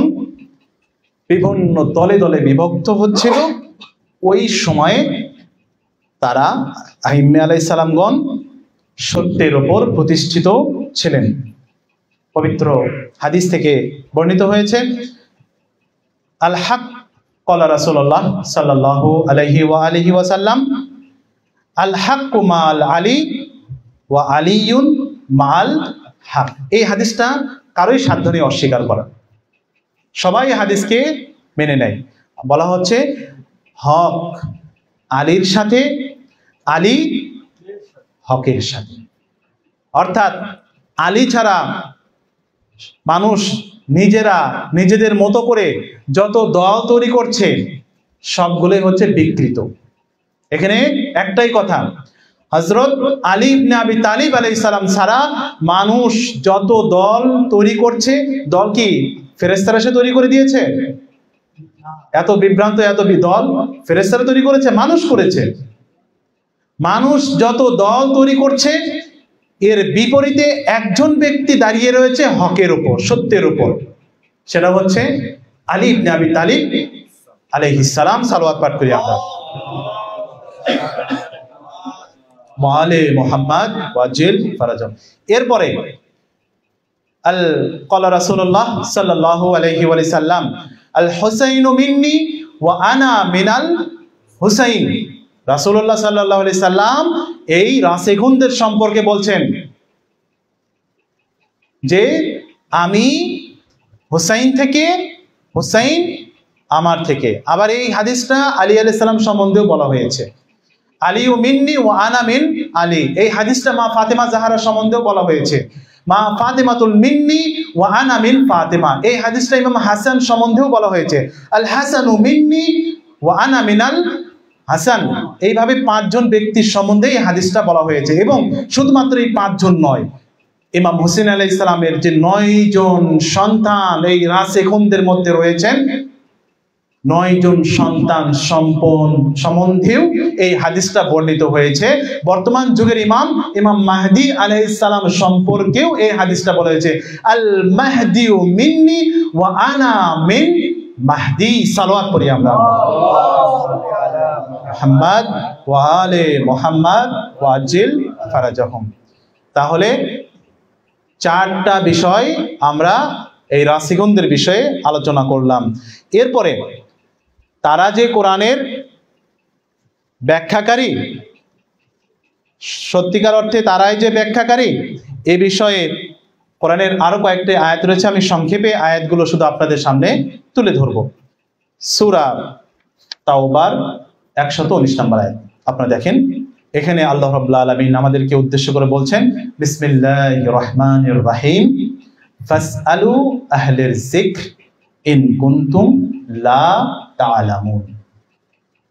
বিভিন্ন দলে দলে বিভক্ত হচ্ছিল, ওই সময়ে তারা আইম্মে আলাইহিস সালামগণ সত্যের ওপর প্রতিষ্ঠিত ছিলেন। পবিত্র হাদিস থেকে বর্ণিত হয়েছে, আল হক ক্বালা রাসূলুল্লাহ সাল্লাল্লাহু আলাইহি ওয়া আলিহি ওয়াসাল্লাম, আল হক মাল আলী ওয়া আলিয়ুন মাল হক। এই হাদিসটা কারোই সাধ্য নেই অস্বীকার করা, সবাই হাদিসকে মেনে নেয়। বলা হচ্ছে হক আলীর সাথে, আলী হকের সাথে। অর্থাৎ আলী ছাড়া মানুষ নিজেদের মতো করে যত দল তৈরি করছে, সবগুলোই হচ্ছে বিকৃত। এখানে একটাই কথা, হযরত আলী ইবনে আবি তালিব আলাইহিস সালাম ছাড়া মানুষ যত দল তৈরি করছে, দল কি ফেরেশতারা এসে তৈরি করে দিয়েছে? এত বিভ্রান্ত, এত দল ফেরেশতারা তৈরি করেছে? মানুষ করেছে। মানুষ যত দল তৈরি করছে, এর বিপরীতে একজন ব্যক্তি দাঁড়িয়ে রয়েছে হকের উপর, সত্যের উপর, সেটা হচ্ছে আলী ইবনে আবি তালিব আলাইহিস সালাম। সালাওয়াত পাঠ করি আমরা, ওয়ালে মুহাম্মদ ওয়াজিল ফারাজাম। এরপরে আল ক্বালা রাসূলুল্লাহ সাল্লাল্লাহু আলাইহি ওয়া সাল্লাম, আল হুসাইনু মিন্নি ওয়া আনা মিনাল হুসাইন। রাসূলুল্লাহ সাল্লাল্লাহু আলাইহি সাল্লাম এই রাসেখুনদের সম্পর্কে বলছেন যে আমি হুসাইন থেকে, হুসাইন আমার থেকে। আবার এই হাদিসটা আলী আলাইহিস সালাম সম্বন্ধেও বলা হয়েছে, আলী মিন্নি ওয়া আনা মিন আলী। এই হাদিসটা মা ফাতেমা জাহরা সম্বন্ধেও বলা হয়েছে, মা ফাতেমাতুল মিন্নি ওয়া আনা মিন ফাতেমা। এই হাদিসটা ইমাম হাসান সম্বন্ধেও বলা হয়েছে, আল হাসানু মিন্নি ওয়া আনা মিনাল হাসান। এইভাবে 5 জন ব্যক্তির সম্বন্ধে এই হাদিসটা বলা হয়েছে। এবং শুধুমাত্র এই 5 জন নয়, ইমাম হোসেন আলাইহিস সালামের যে 9 জন সন্তান এই রাসেখুনদের মধ্যে রয়েছেন, 9 জন সন্তান সম্বন্ধেও এই হাদিসটা বর্ণিত হয়েছে। বর্তমান যুগের ইমাম মাহদি আলাইহিস সালাম সম্পর্কেও এই হাদিসটা বলা হয়েছে, আল মাহদিউ মিন্নি ওয়া আনা মিন মাহদি। সালাওয়াত পড়ি আমরা, মুহাম্মদ ওয়া আলে মুহাম্মদ ওয়া আজিল ফারাজাহুম। তাহলে 4টা বিষয় আমরা এই রাসিগণদের বিষয়ে আলোচনা করলাম। এরপরে তারা যে কোরআনের ব্যাখ্যাকারী, সত্যিকার অর্থে তারাই যে ব্যাখ্যাকারী, এ বিষয়ে কোরআনের আরো কয়েকটি আয়াত রয়েছে, আমি সংক্ষেপে আয়াতগুলো শুধু আপনাদের সামনে তুলে ধরব। সূরা তাওবার 119 নম্বর আয়াত আপনারা দেখেন। এখানে আল্লাহ রাব্বুল আলামিন আমাদেরকে উদ্দেশ্য করে বলছেন, বিসমিল্লাহির রহমানির রহিম, ফাসআলু আহলির যিকর ইন কুনতুম লা তা'লামুন।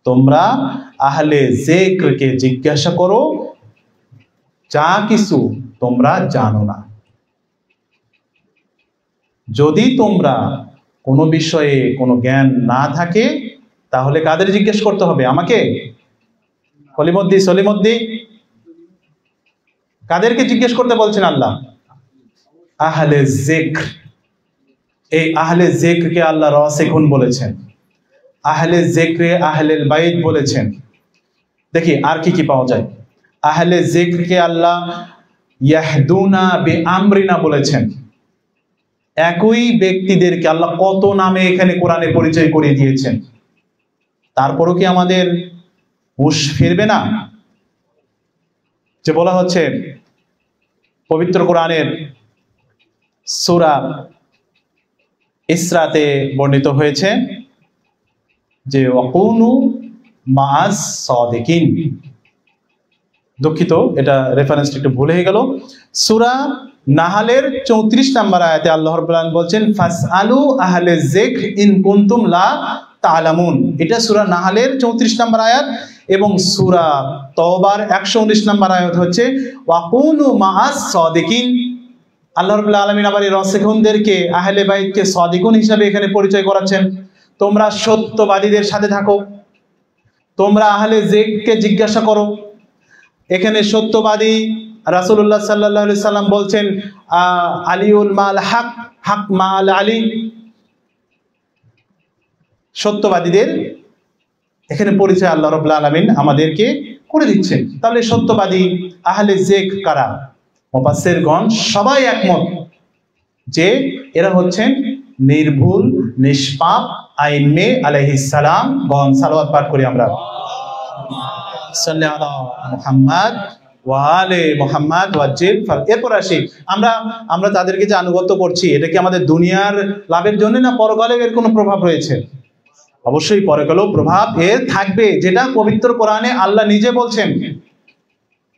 তোমরা আহলে যিকরকে জিজ্ঞাসা করো যা কিছু তোমরা জানো না। যদি তোমরা কোনো বিষয়ে কোনো জ্ঞান না থাকে তাহলে কাদের জিজ্ঞেস করতে হবে? আমাকে? সলিমদ্দি কাদেরকে জিজ্ঞেস করতে বলছেন আল্লাহ? আহলে যিকর। এই আহলে যিকরকে আল্লাহ রাসিখুন বলেছেন, আহলে যিকরে আহলেল বাইত বলেছেন। দেখি আর কি কি পাওয়া যায়। আহলে যিকরকে আল্লাহ ইয়াহদুনা বিআমরিনা বলেছেন। একই ব্যক্তিদেরকে আল্লাহ কত নামে এখানে কোরআনে পরিচয় করিয়ে দিয়েছেন, তারপরও কি আমাদের হুঁশ ফিরবে না? যে বলা হচ্ছে পবিত্র কোরআনের সূরা ইসরাতে বর্ণিত হয়েছে যে ওয়াকুনু মাআস সাদিকিন। দুঃখিত, এটা রেফারেন্সটা একটু ভুল হয়ে গেল। সূরা নাহালের 34 নম্বর আয়াতে আল্লাহ রাব্বুল আলামিন বলছেন, ফাসআলু আহলে যিকর ইন কুনতুম লা তা'লামুন। এটা সূরা নাহালের 34 নম্বর আয়াত। এবং সূরা তাওবার 119 নম্বর আয়াত হচ্ছে ওয়াকুনু মাআস সাদিকিন। আল্লাহ রাব্বুল আলামিন আবার এই রাসিখুনদেরকে আহলে বাইতকে সাদিকুন হিসাবে এখানে পরিচয় করাচ্ছেন। তোমরা সত্যবাদীদের সাথে থাকো, তোমরা আহলে যিকরকে জিজ্ঞাসা করো। এখানে সত্যবাদী রাসূলুল্লাহ সাল্লাল্লাহু আলাইহি সাল্লাম বলছেন আলিউল মাল হক, হক মাল আলী। সত্যবাদীদের এখানে পরিচয় আল্লাহ রাব্বুল আলামিন আমাদেরকে করে দিচ্ছেন। তাহলে সত্যবাদী আহলে যিকর কারা? মুফাসসিরগণ সবাই একমত যে এরা হচ্ছেন নির্ভুল নিষ্পাপ আইম্মে আলাইহিস সালাম গণ। সালাওয়াত পাঠ করি আমরা, সাল্লি আলা মুহাম্মদ ওয়া আলে মুহাম্মদ ওয়াজিল। এরপর আসি আমরা তাদেরকে যে আনুগত্য করছি, এটা কি আমাদের দুনিয়ার লাভের জন্য না পরকালে এর কোনো প্রভাব রয়েছে? অবশ্যই পরকালেও প্রভাব এর থাকবে, যেটা পবিত্র কোরআনে আল্লাহ নিজে বলছেন।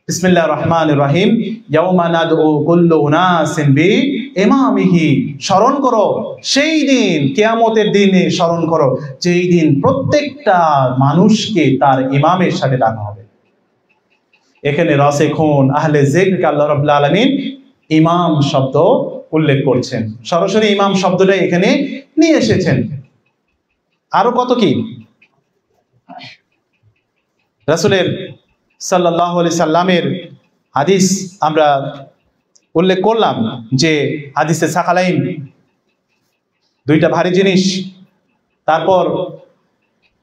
বিসমিল্লাহির রহমানির রহিম, ইয়াউমা নাদউ কুল্লু উনাসিন বিইমামিহি। স্মরণ করো সেই দিন, কিয়ামতের দিনে স্মরণ করো যেই দিন প্রত্যেকটা মানুষকে তার ইমামের সাথে ডাকা হবে। এখানে রাসিখুন আহলে যিকরকে আল্লাহ রাব্বুল আলামিন ইমাম শব্দ উল্লেখ করছেন, সরাসরি ইমাম শব্দটা এখানে নিয়ে এসেছেন। আরো কত কি রাসূলের সাল্লাল্লাহু আলাইহি সাল্লামের হাদিস আমরা উল্লেখ করলাম যে হাদিসে সাকালাইন দুইটা ভারী জিনিস। তারপর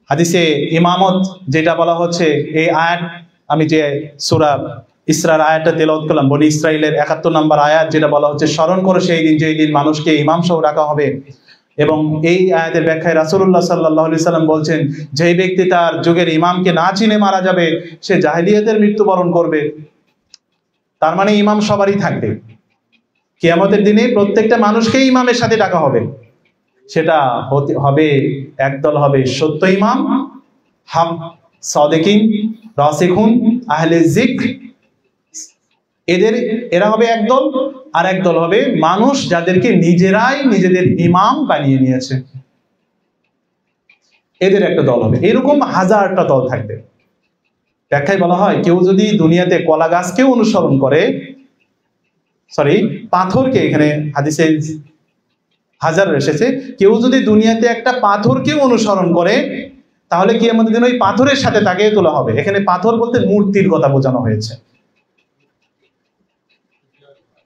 হাদিসে ইমামত যেটা বলা হচ্ছে, এই আয়াত আমি যে সূরা ইসরার আয়াতটা তেলাওয়াত করলাম, বনি ইসরাইলের 71 নম্বর আয়াত, যেটা বলা হচ্ছে স্মরণ করো সেই দিন যেই দিন মানুষকে ইমাম সহ রাখা হবে। এবং এই আয়াতের ব্যাখ্যায় রাসূলুল্লাহ সাল্লাল্লাহু আলাইহি সাল্লাম বলছেন, যেই ব্যক্তি তার যুগের ইমামকে না চিনে মারা যাবে সে জাহেলিয়াতের মৃত্যুবরণ করবে। তার মানে ইমাম সবারই থাকবে। কিয়ামতের দিনে প্রত্যেকটা মানুষকে ইমামের সাথে ডাকা হবে। সেটা হবে একদল হবে সত্য ইমাম, হক সাদিকিন, রাসিখুন আহলে যিকর, এরা হবে একদল। আর একদল হবে মানুষ যাদেরকে নিজেরাই নিজেদের ইমাম বানিয়ে নিয়েছে, এদের একটা দল হবে। এরকম হাজারটা দল থাকবে। ব্যাখ্যায় বলা হয়, কেউ যদি দুনিয়াতে কলা গাছকেও অনুসরণ করে, পাথরকে, এখানে হাদিসে হাজার এসেছে, কেউ যদি দুনিয়াতে একটা পাথরকেও অনুসরণ করে তাহলে কি আমাদের দিন ওই পাথরের সাথে তাকে তোলা হবে। এখানে পাথর বলতে মূর্তির কথা বোঝানো হয়েছে,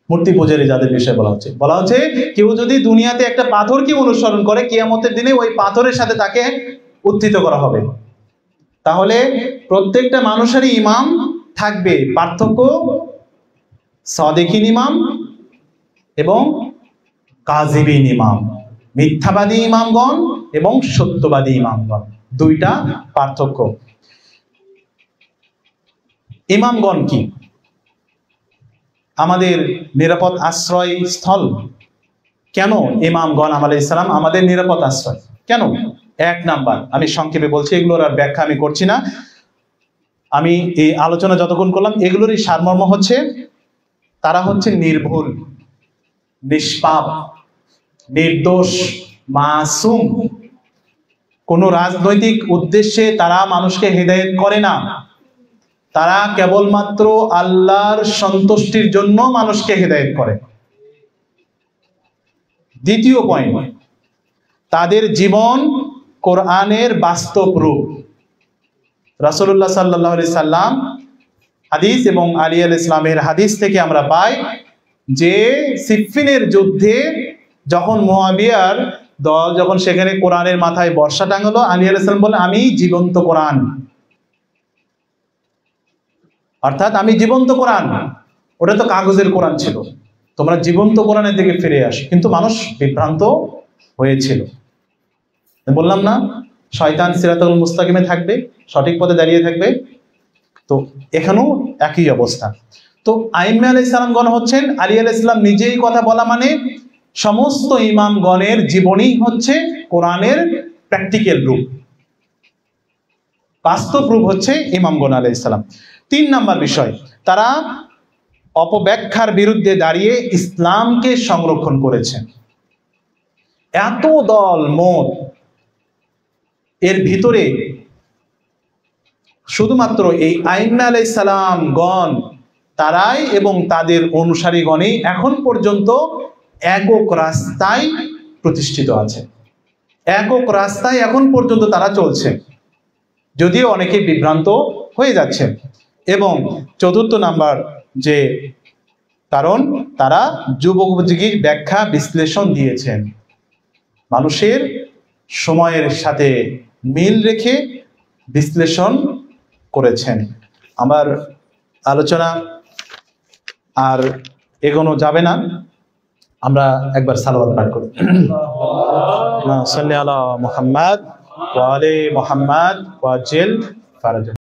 মূর্তি পূজারী যাদের বিষয়ে বলা হচ্ছে কেউ যদি দুনিয়াতে একটা পাথরকে অনুসরণ করে, কিয়ামতের দিনে ওই পাথরের সাথে তাকে উত্থিত করা হবে। তাহলে প্রত্যেকটা মানুষেরই ইমাম থাকবে, পার্থক্য সাদিকিন ইমাম এবং কাযিবিন ইমাম, মিথ্যাবাদী ইমামগণ এবং সত্যবাদী ইমামগণ, দুইটা পার্থক্য। ইমামগণ কি? আমাদের নিরাপদ আশ্রয় স্থল। কেন ইমামগণ আলাইহিস সালাম আমাদের নিরাপদ আশ্রয়? কেন? এক নাম্বার, আমি সংক্ষেপে বলছি, এগুলোর আর ব্যাখ্যা আমি করছি না। আমি এই আলোচনা যতক্ষণ করলাম এগুলোরই সারমর্ম হচ্ছে, তারা হচ্ছে নির্ভুল, নিষ্পাপ, নির্দোষ, মাসুম। কোন রাজনৈতিক উদ্দেশ্যে তারা মানুষকে হেদায়েত করে না। তারা কেবলমাত্র আল্লাহর সন্তুষ্টির জন্য মানুষকে হেদায়েত করে। দ্বিতীয় পয়েন্ট, তাদের জীবন কোরআনের বাস্তব রূপ। রাসূলুল্লাহ সাল্লাল্লাহু আলাইহি সাল্লাম হাদিস এবং আলী আলাইহিস সালামের হাদিস থেকে আমরা পাই যে সিফফিনের যুদ্ধে যখন মুআবিয়ার দল যখন সেখানে কোরআনের মাথায় বর্ষা টাঙালো, আলী আলাইহিস সালাম বলেন, আমি জীবন্ত কোরআন, অর্থাৎ আমি জীবন্ত কোরআন। ওটা তো কাগজের কোরআন ছিল, তোমরা জীবন্ত কোরআনের দিকে ফিরে আসো। কিন্তু মানুষ বিভ্রান্ত হয়েছিল। বললাম না, শয়তান সিরাতুল মুস্তাকিমে থাকবে, সঠিক পথে দাঁড়িয়ে থাকবে। তো এখানেও একই অবস্থা। তো আইম্মে আলাইহিস সালামগণ হচ্ছেন, আলী আলাইহিস সালাম নিজেই কথা বলা মানে সমস্ত ইমামগণের জীবনই হচ্ছে কোরআনের প্র্যাকটিক্যাল রূপ, বাস্তব রূপ হচ্ছে ইমামগণ আলাইহিস সালাম। 3 নাম্বার বিষয়, তারা অপব্যাখ্যার বিরুদ্ধে দাঁড়িয়ে ইসলামকে সংরক্ষণ করেছেন। এত দল মত, এর ভিতরে শুধুমাত্র এই আইম্মে আলাইহিস সালাম গণ, তারাই এবং তাদের অনুসারীগণই এখন পর্যন্ত একক রাস্তায় প্রতিষ্ঠিত আছে। একক রাস্তায় এখন পর্যন্ত তারা চলছে, যদিও অনেকে বিভ্রান্ত হয়ে যাচ্ছে। এবং 4র্থ নাম্বার যে কারণ, তারা যুগোপযোগী ব্যাখ্যা বিশ্লেষণ দিয়েছেন, মানুষের সময়ের সাথে মিল রেখে বিশ্লেষণ করেছেন। আমার আলোচনা আর এগোনো যাবে না, আমরা একবার সালাওয়াত পাঠ করি। আল্লাহুম্মা সাল্লি আলা মুহাম্মাদ ওয়া আলি মুহাম্মাদ ওয়া আজ্জিল ফারাজাহ।